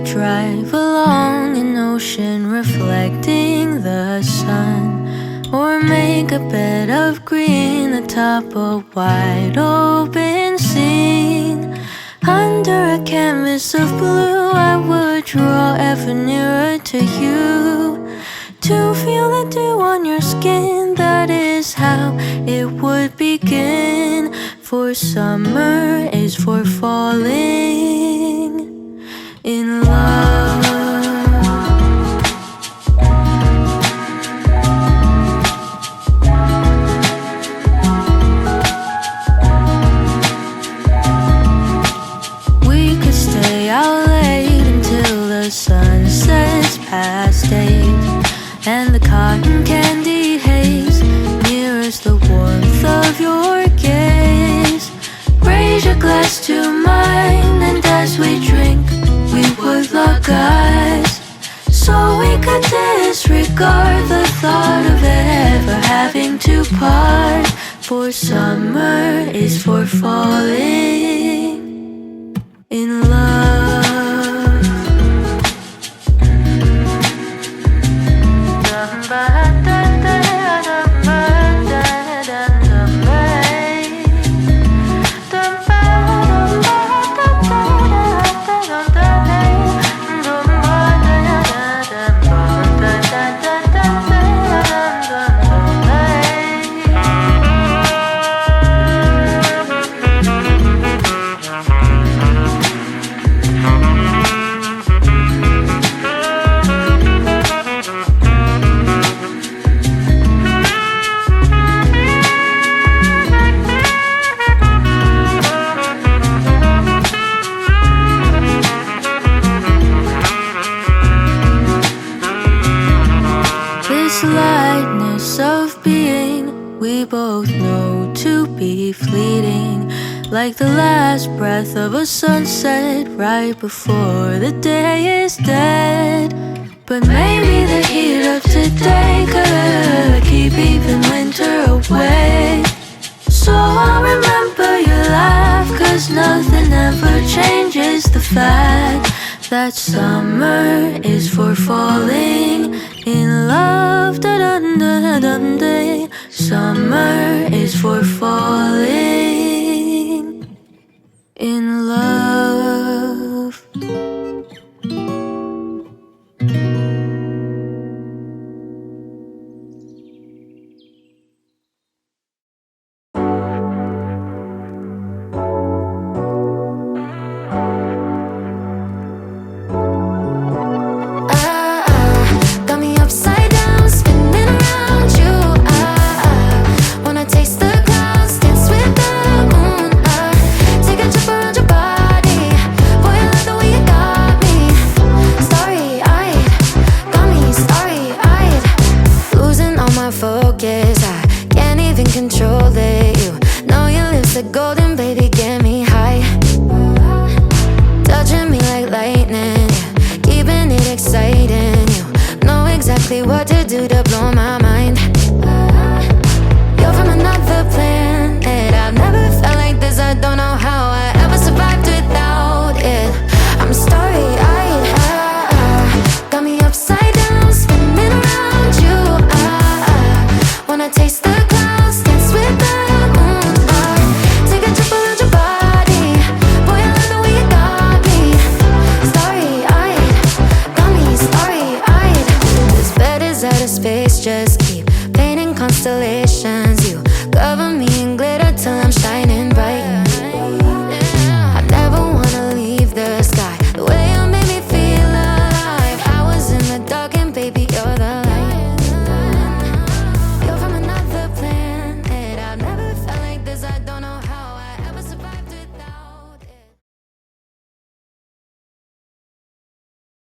drive along an ocean reflecting the sun, or make a bed of green atop a wide open scene. Under a canvas of blue, I would draw ever nearer to you, to feel the dew on your skin. That is how it would begin. For summer is for falling in love. We could stay out late until the sun sets past 8, and the cotton candy haze mirrors the warmth of your gaze. Raise your glass to mine, and as we drink, we would lock eyes, so we could disregard the thought of ever having to part. For summer is for falling in love. Lightness of being, we both know to be fleeting, like the last breath of a sunset right before the day is dead. But maybe the heat of today could keep even winter away. So I'll remember your laugh, 'cause nothing ever changes the fact that summer is for falling in love. Da-dun-da-dun-day. Summer is for falling in love. What to do to